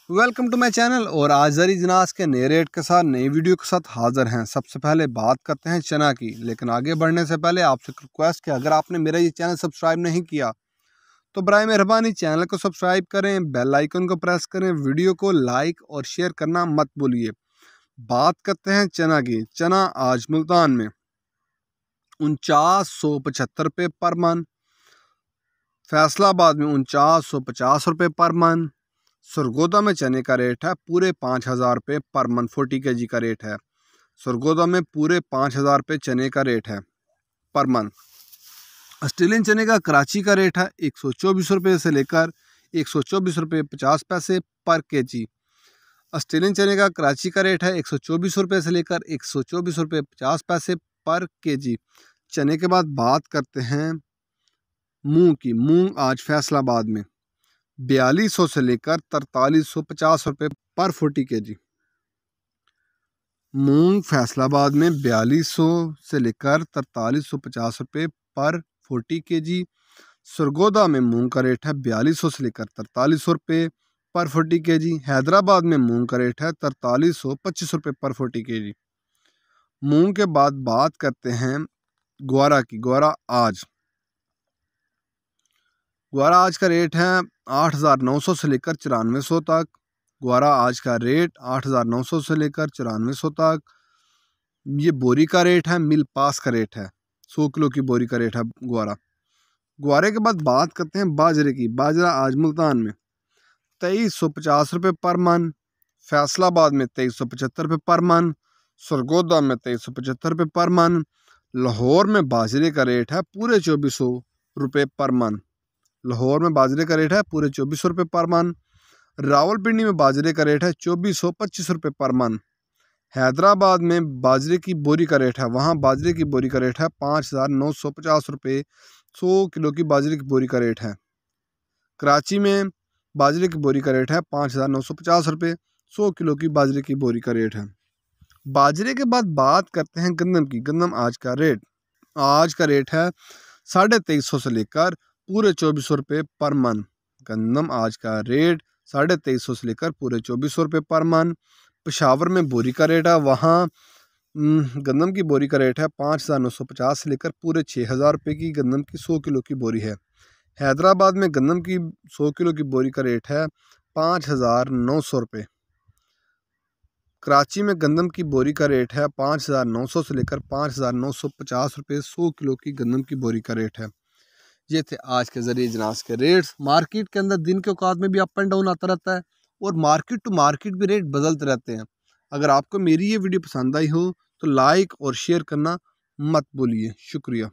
Welcome to my channel. और आज जरी जनास के नए रेट के साथ नई वीडियो के साथ हाजिर हैं। सबसे पहले बात करते हैं चना की, लेकिन आगे बढ़ने से पहले आपसे रिक्वेस्ट है, अगर आपने मेरा ये चैनल सब्सक्राइब नहीं किया तो बराए मेहरबानी चैनल को सब्सक्राइब करें, बेल आइकन को प्रेस करें, वीडियो को लाइक और शेयर करना मत भूलिए। बात करते हैं चना की। चना आज मुल्तान में 4975 रुपये पर मन, फैसलाबाद में 4950 रुपये पर मन, सरगोदा में चने का रेट है पूरे 5000 रुपये पर मन। 40 kg का रेट है। सरगोदा में पूरे 5000 रुपये चने का रेट है पर मन। ऑस्ट्रेलियन चने का कराची का रेट है 124 रुपये से लेकर 124 रुपये 50 पैसे पर केजी। ऑस्ट्रेलियन चने का कराची का रेट है 124 रुपये से लेकर 124 रुपये 50 पैसे पर केजी। चने के बाद बात करते हैं मूंग की। मूंग आज फैसलाबाद में 4200 से लेकर 4350 रुपये पर 40 kg। मूंग फैसलाबाद में 4200 से लेकर 4350 रुपये पर 40 kg। सरगोदा में मूंग का रेट है 4200 से लेकर 4300 रुपये पर 40 kg। हैदराबाद में मूंग का रेट है 4325 रुपये पर 40 kg। मूंग के बाद बात करते हैं ग्वारा की। ग्वारा आज का रेट है 8900 से लेकर 9400 तक। ग्वारा आज का रेट 8900 से लेकर 9400 तक। ये बोरी का रेट है, मिल पास का रेट है, 100 किलो की बोरी का रेट है ग्वारा। ग्वारे के बाद बात करते हैं बाजरे की। बाजरा आज मुल्तान में 2350 रुपये पर मन, फैसलाबाद में 2375 रुपये पर मन, सरगोदा में 2375 रुपये पर मन। लाहौर में बाजरे का रेट है पूरे 2400 रुपये पर मन। लाहौर में बाजरे का रेट है पूरे 2400 रुपये पर मन। रावलपिंडी में बाजरे का रेट है 2425 रुपये पर मन। हैदराबाद में बाजरे की बोरी का रेट है, वहाँ बाजरे की बोरी का रेट है 5950 रुपये। 100 किलो की बाजरे की बोरी का रेट है। कराची में बाजरे की बोरी का रेट है 5950 रुपये। 100 किलो की बाजरे की बोरी का रेट है। बाजरे के बाद बात करते हैं गंदम की। गंदम आज का रेट है 2350 से लेकर पूरे 2400 रुपये पर मन। गंदम आज का रेट 2350 से लेकर पूरे 2400 रुपये पर मन। पेशावर में बोरी का रेट है, वहाँ गंदम की बोरी का रेट है 5950 से लेकर पूरे 6000 रुपये की गंदम की 100 किलो की बोरी है। हैदराबाद में गंदम की 100 किलो की बोरी का रेट है 5900 रुपये। कराची में गंदम की बोरी का रेट है 5900 से लेकर 5950 रुपये 100 किलो की गंदम की बोरी का रेट है। ये थे आज के ज़रिए जनास के रेट्स। मार्केट के अंदर दिन के औकात में भी अप एंड डाउन आता रहता है और मार्केट टू मार्केट भी रेट बदलते रहते हैं। अगर आपको मेरी ये वीडियो पसंद आई हो तो लाइक और शेयर करना मत भूलिए। शुक्रिया।